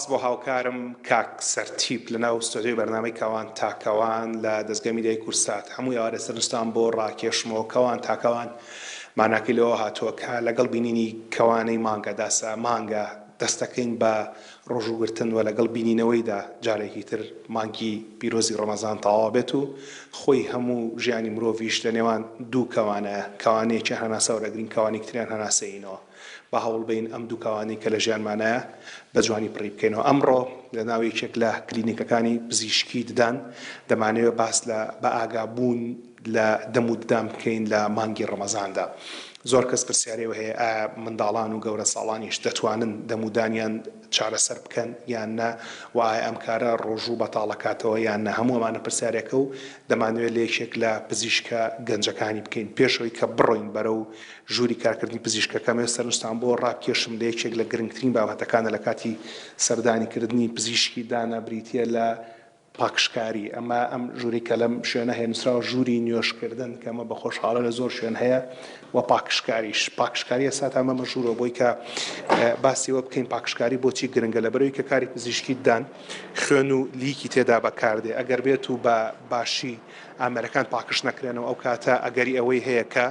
بۆ هاوکارم کاک سەرتیپ لەناو ستۆدیۆی بەرنامەی کەوان تاکەوان لە دەستگای میدیای کورسات هەمووی ئەوە سەرنجتان بۆ ڕاکێشمەوە کەوان تاکەوان ماناکەی لەوە هاتووە کە لەگەڵ بینینی کەوانەی مانگەداسا مانگە دەستەکەین بە ڕۆژوگرتن و لەگەڵ بینینەوەیدا جارێکی تر مانگی پیرۆزی ڕەمەزان تەواو بێت و خۆی هەموو ژیانی مرۆڤیش لە نێوان دوو کەوانەیە کەوانەیەکی هەناسە و لەگرین کەوانێکی تریان هەناسەینەوە بە هەوڵ بین ئەم دوو کەوانەی کە لە ژیانمانەیە بە جوانی پڕی بکەینەوە. ئەمڕۆ لە ناو یەکێک لە کلینیکەکانی پزیشکی ددان دەمانەوێت باس بە ئاگابوون لە دەم و ددان بکەین لە مانگی ڕەمەزاندا. زۆر کەس پرسیارەوە هەیە ئایا منداڵان و گەورە ساڵانیش دەتوانن دەمودانیان چارەسەر بکەن یان نە و ئایا ئەم کارە ڕۆژوو بەتاڵەکاتەوە یان نە. هەموو ئەمانە پرسیارێکە و دەمانوێت لە یەکێک لە پزیشکە گەنجەکانی بکەین پێشەوەی کە بڕۆین بەرەو ژووری کارکردنی پزیشکەکەمێ سەرنجتان بۆ ڕاکێشم لە یەکێک لە گرنگترین بابەتەکانە لە کاتی سەردانیکردنی پزیشکی دانا بریتیە لە پاکشکاری. ئەمە ئەم ژووری کە لەم شوێنە هێنسراوە ژووری نوێشکردن کە ئەمە بە خۆشحاڵە لە زۆر شوێن هەیە و پاکشکاری ئێستا ئەمە مەژوورەوە بۆی کە باسیەوە بکەین پاکشکاری بۆچی گرنگە لەبەرەوەی کە کاری پزیشکی دان خوێن و لیکی تێدا بەکاردێ ئەگەر بێت و بە باشی ئامێرەکان پاکش نەکرێنەوە ئەو کاتە ئەگەری ئەوەی هەیە کە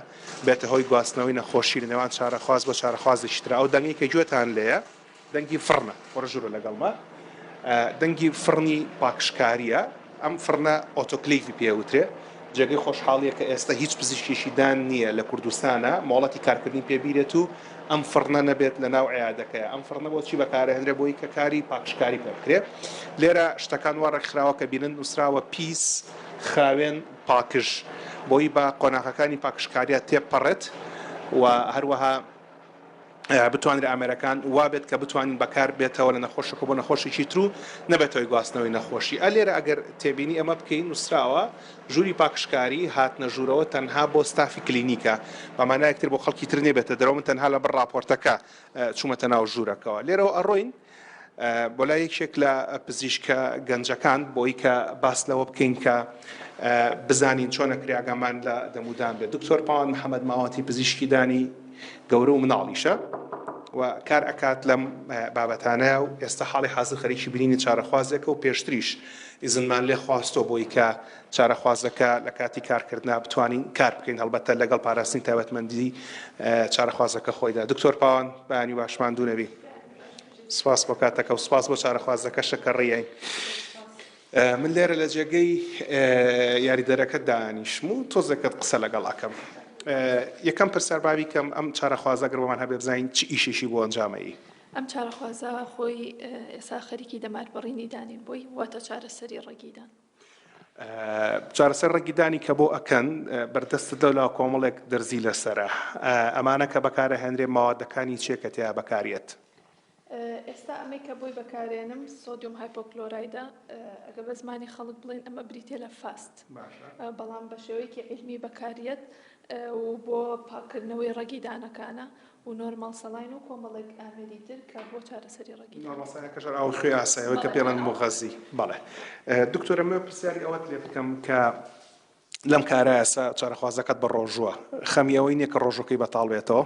بێتە هۆی گواستنەوەی نەخۆشی لە نێوان چارەخواز بۆ چارەخوازێکی ترا. ئەو دەنگی کە گوێتان لێیە دەنگی فڕنە وەرەژوورە لەگەڵمە دەنگی فڕنی پاکشکاریە. ئەم فڕنە ئۆتۆکلیڤی پێوترێ جێگەی خۆشحاڵیە کە ئێستا هیچ پزیشکیشی دان نییە لە کوردستانە مۆڵەتی کارکردنی پێبیرێت و ئەم فڕنە نەبێت لە ناو عیادەکەیە. ئەم فڕنە بۆچی بەکارهێنرێ بۆی کە کاری پاکشکاری پێ لێرە شتەکان وا ڕێکخراوە کە بینن نووسراوە پیس خاوێن پاکش بۆی بە قۆناغەکانی پاکشکاریە تێپەڕێت و هەروەها بتوانێت ئامێرەکان وابێت کە بتوانین بەکار بێتەوە لە نەخۆشەکە بۆ نەخۆشێکی تر و نەبێتەوەی گواستنەوەی نەخۆشی. لێرە ئەگەر تێبینی ئەمە بکەین نووسراوە ژووری پاکشکاری هاتنە ژوورەوە تەنها بۆ ستافی کلینیکە بەمانایەکتر بۆ خەڵکی تر نێبێتە دەرەوە من تەنها لە بەر راپۆرتەکە چوومەتە ناو ژوورەکەەوە. لێرەوە ئەڕۆین بۆ لای یەکێک لە پزیشکە گەنجەکان بۆی کە باس لەوە بکەین کە بزانین چۆنە کریاگەمان لە دەمودان بێت. دکتۆر پاوان محەممەد ماواتی پزیشکی دانی گەورە و مناڵیشە و کار ئەکات لەم بابەتانەیە و ئێستا حاڵی حاضر خەریکی بینینی چارەخوازێکە و پێشتریش ئیزنمان لێ خواستەوە بۆی کە چارەخوازەکە لە کاتی کارکردنا بتوانین کار بکەین هەڵبەتە لەگەڵ پاراستنی تایبەتمەندی چارەخوازەکە خۆیدا. دکتۆر پاوان بەیانی باشمان دوونەبی. سپاس بۆ کاتەکە و سپاس بۆ چارەخوازەکە شەکەڕیای. من لێرە لە جێگەی یاریدەرەکە دانیشم و تۆزێکت قسە لەگەڵ ئەکەم. یەکەم پرسیاربابی کەم ئەم چارەخوازە گەڕەوەمان هەبێ بزانین چ ئیشێکی بۆ ئەنجامەیی. ئەم چارەخوازە خۆی ئێستا خەریکی دەماربڕینی دانین بۆی واتە چارەسەری ڕێگیدان. چارەسەر ڕێگیدانی کە بۆ ئەکەن بەردەستە دەولا کۆمەڵێک دەرزی لەسرە ئەمانە کە بەکارە هێنرێ ماوەدەکانی چێکە تیا بەکارێت. ئێستا ئەمەی کە بۆی بەکارێنم سۆدیۆم هایپۆکلۆرایدە ئەگە بە زمانی خەڵک بڵێن ئەمە بریتێ لە فاست بەڵام بە شێوەیەکی علمی بەکارێت و بۆ پاکردنەوەی ڕەگیدانەکانە و نۆرمال سەلاین و کۆمەڵێک ئامێری تر کە بۆ چارەسەری ڕەگیدانەکەش ئەو خوێ ئاسایەوە کە پێڵەن مغەزی. بەڵێ دکتۆرە من پرسیاری ئەوەت لێ بکەم کە لەم کارە ئێستا چارەخوازەکەت بە ڕۆژووە خەمیەوەی نییە کە ڕۆژەکەی بەتاڵ بێتەوە.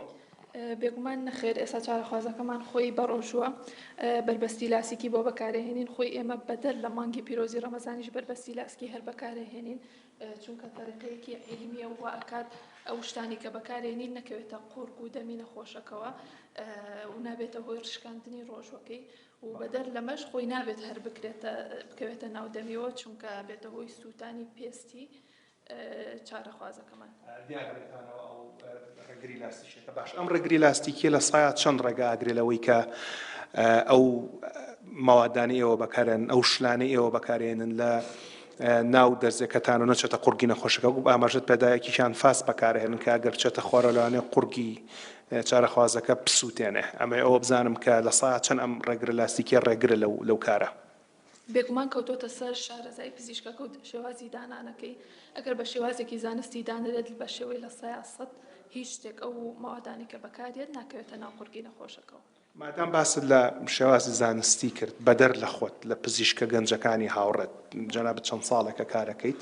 بێگومان نەخێر ئێستا چارەخوازەکەمان خۆی بەڕۆژووە بربەستی لاسیکی بۆ بەکارهێنین خۆی ئێمە بەدەر لە مانگی پیرۆزی ڕەمەزانیش بربەستی لاسکی هەر بەکارهێنین چونکە تەریقەیەکی عیلمیە و ئەکات ئەو شتانی کە بەکارهێنین نەکەوێتە قورگ و دەمی نەخۆشەکەوە و نابێتە هۆی ڕشکاندنی ڕۆژوەکەی و بەدەر لەمەش خۆی نابێت هەر بکەوێتە ناو دەمیەوە چونکە بێتە هۆی سووتانی پێستی چارەخوازەکەمان. ڕێگری لاستیکێکە باش ئەم ڕێگری لاستیکیە لە سایە چەند ڕێگا ئاگرێلەوەی کە ئەو ماوەدانی ئێوە بەکارێن ئەو شلانەی ئێوە بەکارێنن لە ناو دەرزەکەتان و نەچێتە قورگی نەخۆشەکە و ئاماژەت پێدایەکیشان فاس بەکارهێنن کە ئەگەر بچێتە خۆرە لەوانێ قورگی چارەخوازەکە پسووتێنێ. ئەمە ئەوە بزانم کە لە سایە چەند ئەم ڕێگرە لاستیکیە ڕێگرە لەو کارە. بێگومان کەوتۆتە سەر شارەزای پزیشکەکە و شێوازی دانانەکەی ئەگەر بە شێوازێکی زانستی دانرێت بە شێوەی لە سەیاسەت هیچ شتێک ئەو ماوەدانی کە بەکارێت ناکەوێتە ناو قورگی نەخۆشەکەەوە. مادام باست لە شێوازی زانستی کرد بەدەر لە خۆت لە پزیشکە گەنجەکانی هاوڕێت جەنابەت چەند ساڵێکە کارەکەیت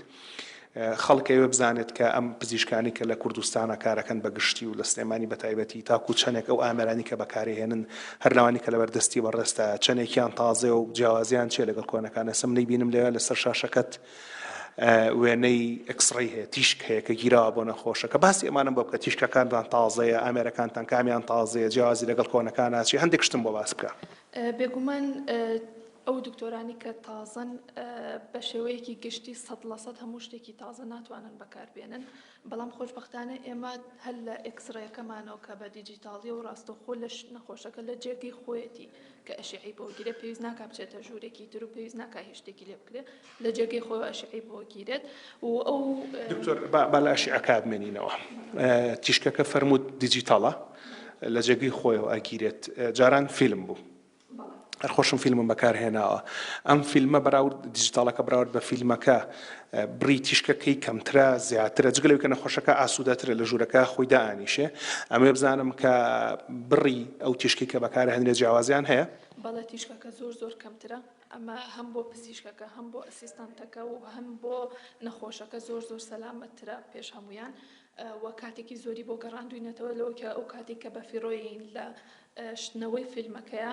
خەڵک ئێوە بزانێت کە ئەم پزیشکانی کە لە کوردستانە کارەکەن بەگشتی و لە سلێمانی بەتایبەتی تاکو چەندێک ئەو ئامێرانی کە بەکارهێنن هەر لەوانی کە لەبەردەستی بەڕێستە چەندێکیان تازێ و جیاوازیان چێ لەگەڵ کۆنەکانە سم نەیبینم لێوە لەسەر شاشەکەت وێنەی ئەکسڕەی هەیە تیشک هەیە کە گیراوە بۆ نەخۆشەکە باسی ئەمانم بۆ بکە تیشکەکانتان تازەیە ئامێرەکانتان کامیان تازەیە جیاوازی لەگەڵ کۆنەکان ناچی هەندێک شتم بۆ باس بکە بێگومان ئەو دکتۆرانی کە تازن بە شێوەیەکی گشتی 100% هەموو شتێکی تازە ناتوانن بەکاربێنن بەڵام خۆشبەختانە ئێمە هەر لە ئەکسڕەیەکەمانەوە کە بە دیجیتاڵی و ڕاستەوخۆ لە نەخۆشەکە لە جێگەی خۆیەتی کە ئەشعی بۆ گیرێ پێویست ناکا بچێتە ژوورێکی تر و پێویست ناکا هیچ شتێکی لێ بکرێت لە جێگەی خۆی ئەشعی بۆ گیرێت و ئەو دکتۆر با لە ئەشعەکە بمێنینەوە تیشکەکە فەرمووت دیجیتاڵە لە جێگەی خۆیەوە ئەگیرێت جاران فیلم بوو خۆشم فیلمم بەکارهێناوە ئەم فیلمە بەراورد دیجیتاڵەکە بەراورد بە فیلمەکە بڕی تیشکەکەی کەمترە زیاترە جگەلەوەی کە نەخۆشەکە ئاسوودەترە لە ژوورەکە خۆی دائانیشێ ئەمێ بزانم کە بڕی ئەو تیشکی کە بەکارهێنرێ جیاوازیان هەیە بەڵێ تیشکەکە زۆر کەمترە ئەمە هەم بۆ پزیشکەکە هەم بۆ ئەسیستانتەکە و هەم بۆ نەخۆشەکە زۆر سەلامەتترە پێش هەمویان وە کاتێکی زۆری بۆ گەڕاندوینەتەوە لەوە کە ئەو کاتێک کە بە فیرۆین لە شتنەوەی فیلمەکەیە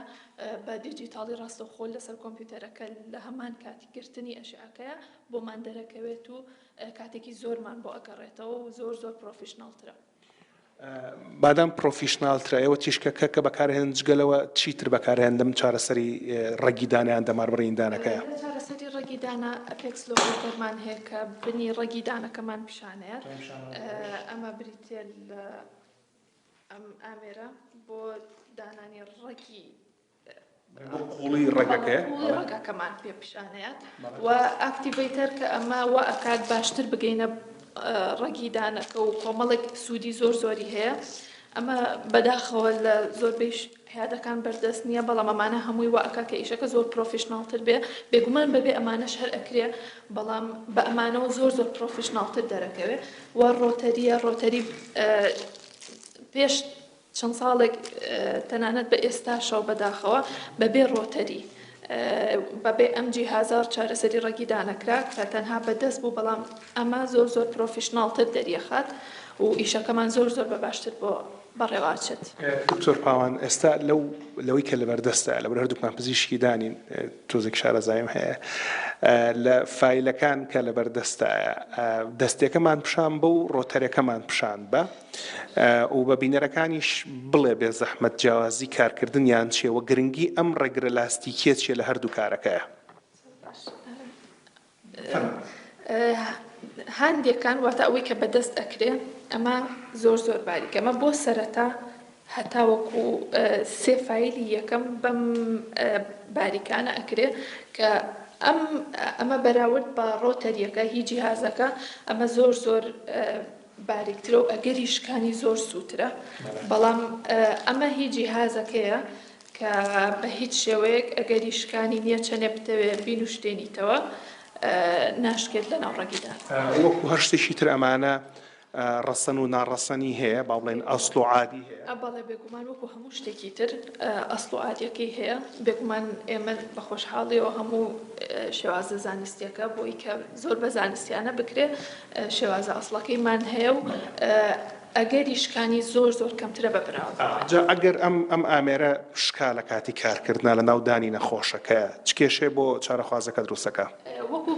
بە دیجیتاڵی ڕاستەوخۆ لەسەر کۆمپیوتەرەکە لە هەمان کاتی گرتنی ئەشعەکەیە بۆمان دەرەکەوێت و کاتێکی زۆرمان بۆ ئەگەڕێتەوە و زۆر پرۆفیشناڵترە بادام پرۆفیشناڵترە ئێوە تیشکەکە کە بەکارهێن جگەلەوە چیتر بەکارهێندم چارەسەری ڕەگیدانیان دەمار بڕیندانەکەیە چارەسەری ڕەگیدانە ئەپێکس لۆکەرمان هەیە کە بنی ڕەگیدانەکەمان پیشانەیە ئەمە بریتێ لە ئەم ئامێرە بۆ دانانی ڕەگی قوڵی ڕەگەکەمان پێ پیشانەیە و ئاکتیڤیتەر کە ئەمە وە ئەکات باشتر بگەینە ڕەگیدانەکە و کۆمەڵێک سوودی زۆری هەیە ئەمە بەداخەوە لە زۆربەی پیادەکان بەردەست نییە بەڵام ئەمانە هەمووی وا ئەکا کە ئیشەکە زۆر پرۆفیشناڵتر بێ بێگومان بەبێ ئەمانەش هەر ئەکرێ بەڵام بە ئەمانەوە زۆر پرۆفیشناڵتر دەرەکەوێت و ڕۆتەری پێش چەند ساڵێک تەنانەت بە ئێستاشەوە بەداخەوە بەبێ ڕۆتەری بەبێ ئەم جیهازار چارەسەری ڕەگیدانەکرا کە تەنها بەدەست بوو بەڵام ئەمە زۆر پرۆفیشناڵتر دەریەخات و ئیشەکەمان زۆر بە باشتر بۆ بەڕێواچێت. دکتۆر پاوان ئێستا لەوەی کە لەبەردەستە لەبەر هەردووکمان پزیشکی دانین تۆزێک شارەزایم هەیە لە فایلەکان کە لەبەردەستە دەستێکەمان پیشان بە و ڕۆتەرەکەمان پیشان بە و بە بینەرەکانیش بڵێ بێ زەحمەت جیاوازی کارکردنیان چێوە گرنگی ئەم ڕێگرە لاستیکیە چیە لە هەردوو کارەکەیە هەندێکان واتە ئەوەی کە بەدەست ئەکرێ ئەمە زۆر باریکە ئەمە بۆ سەرەتا هەتاوەکو سێ فایلی یەکەم بەم باریکانە ئەکرێ کە ئەمە بەراورد بە ڕۆتەریەکە هی جیهازەکە ئەمە زۆر باریکترە و ئەگەری شکانی زۆر سووترە بەڵام ئەمە هی جیهازەکەیە کە بە هیچ شێوەیەک ئەگەری شکانی نییە چەنێ بتەوێ بینوشتێنیتەوە ناشکێت لە ناو ڕەگیدان وەکو هەر شتێکی تر ئەمانە ڕەسەن و ناڕەسەنی هەیە با بڵێن ئەسڵ و عادی هەیە بەڵێ بێگومان وەکو هەموو شتێکی تر ئەسڵ و عادیەکەی هەیە بێگومان ئێمە بە خۆشحاڵیەوە هەموو شێوازە زانستیەکە بۆی کە زۆر بە زانستیانە بکرێ شێوازە ئەسڵەکەیمان هەیە و ئەگەری شکانی زۆر کەمترە بەبراوە ئەگەر ئەم ئامێرە شکا لە کاتی کارکردنا لە ناودانی نەخۆشەکە چ کێشەیە بۆ چارەخوازەکە دروستەکە وەکو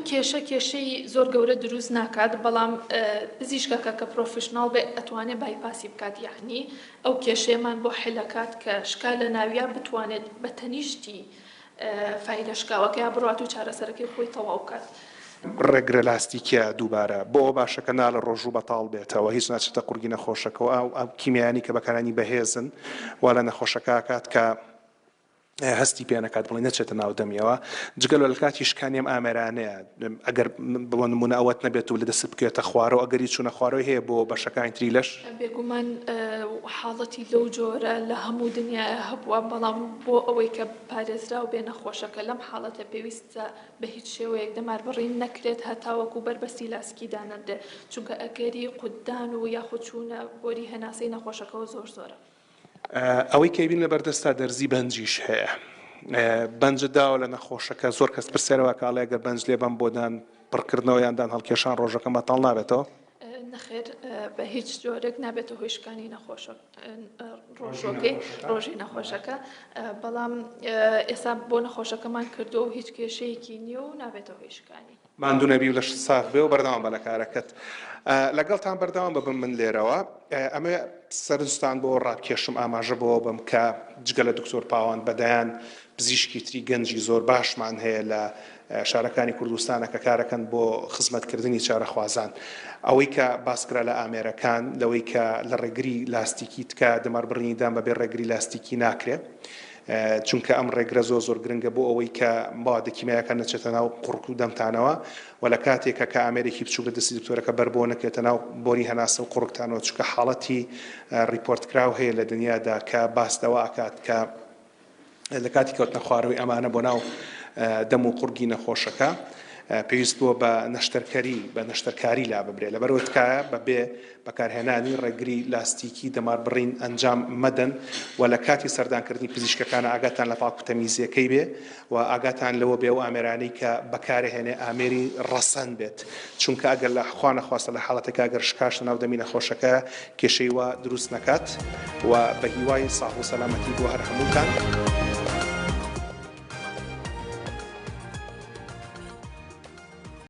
کێشەی زۆر گەورە دروست ناکات بەڵام پزیشکەکە کە پرۆفیشناڵ بێ ئەتوانێت بایپاسی بکات یعنی ئەو کێشەیەمان بۆ حلەکات کە شکا لە ناویە بتوانێت بە تەنیشتی فایلە شکاوەکە یا بڕات و چارەسەرەکەی خۆی تەواو بکات ڕێگرە لاستیکە دووبارە بۆ باشەکە نا لە ڕۆژوو بەتاڵ بێتەوە هیچ ناچێتە قورگی نەخۆشەکەەوە ئەو کیمیانی کە بەکارانی بەهێزن وا لە نەخۆشەکە کات کە هەستی پێنەکات بڵێ نەچێتە ناو دەمیەوە جگەلۆ لە کاتی شکانی ئەم ئامێرانەیە ئەگەر بۆ نمونە ئەوەت نەبێت و لە دەست بکێتە خوارەوە ئەگەری چوونە خوارەوەی هەیە بۆ بەشەکانی تری لەش بێگومان حاڵەتی لەو جۆرە لە هەموو دنیای هەبووە بەڵام بۆ ئەوەی کە پارێزرا و بێ نەخۆشەکە لەم حاڵەتە پێویستە بە هیچ شێوەیەک دەماربڕین نەکرێت هەتاوەکو بربەستی لاسکی دانەدێ چونکە ئەگەری قوددان و یاخود چوونە بۆری هەناسەی نەخۆشەکەەوە زۆرە ئەوەی کەبین لە بەردەستا دەرزی بەنجیش هەیە بەنجداوە لە نەخۆشەکە زۆر کەس پرسیارەوە کاڵێ ئەگەر بەنج لێبم بۆدان پڕکردنەوە یاندان هەڵکێشان ڕۆژەکە مەتاڵ نابێتەوە؟ نەخێر بە هیچ جۆرێک نابێتە هۆی شکانی ڕۆژۆکەی ڕۆژی نەخۆشەکە، بەڵام ئێستا بۆ نەخۆشەکەمان کردو و هیچ کێشەیەکی نییە و نابێتە هۆی شکانی. ماندوونەبی و لەش ساغ بێ و بەردەوام بە لە کارەکەت. لەگەڵتان بەردەوام ببم من لێرەوە ئەمە سەرنجستان بۆ ڕابکێشم ئاماژە بۆ بم کە جگە لە دکتۆر پاوان بەدەیان پزیشکی تری گەنجی زۆر باشمان هەیە لە شارەکانی کوردستانە کە کارەکەن بۆ خزمەتکردنی چارەخوازان. ئەوەی کە باسکرا لە ئامێرەکان لەوەی کە لە ڕێگری لاستیکی تکە دەماربڕنیدان بەبێ ڕێگری لاستیکی ناکرێت، چونکە ئەم ڕێگرە زۆر گرنگە بۆ ئەوەی کە موادە کیمیایەکان نەچێتە ناو قوڕک و دەمتانەوە و لە کاتێکە کە ئامێرێکی بچوو لە دەستی دکتۆرەکە بەربۆ نەکرێتە ناو بۆری هەناسە و قوڕکتانەوە، چونکە حاڵەتی ریپۆرتکراو هەیە لە دنیادا کە باستەوە ئاکات کە لە کاتی کەوتنە خواردەوەی ئەمانە بۆ ناو دەم و قورگی نەخۆشەکە پێویست بووە بە نەشتەرکاری لا ببرێت. لەبەرەوە تکایە بەبێ بەکارهێنانی ڕێگری لاستیکی دەماربڕین ئەنجام مەدەن و لە کاتی سەردانکردنی پزیشکەکانە ئاگاتان لە پاک و تەمیزیەکەی بێ و ئاگاتان لەوە بێ و ئامێرانەی کە بەکارهێنێ ئامێری ڕەسەن بێت، چونکە ئەگەر لە خوا نەخواستە لە حاڵەتێکە ئەگەر شکاش ناو دەمی نەخۆشەکە کێشەی وا دروست نەکات و بە هیوای ساح و سەلامەتی بۆ هەر هەمووتان.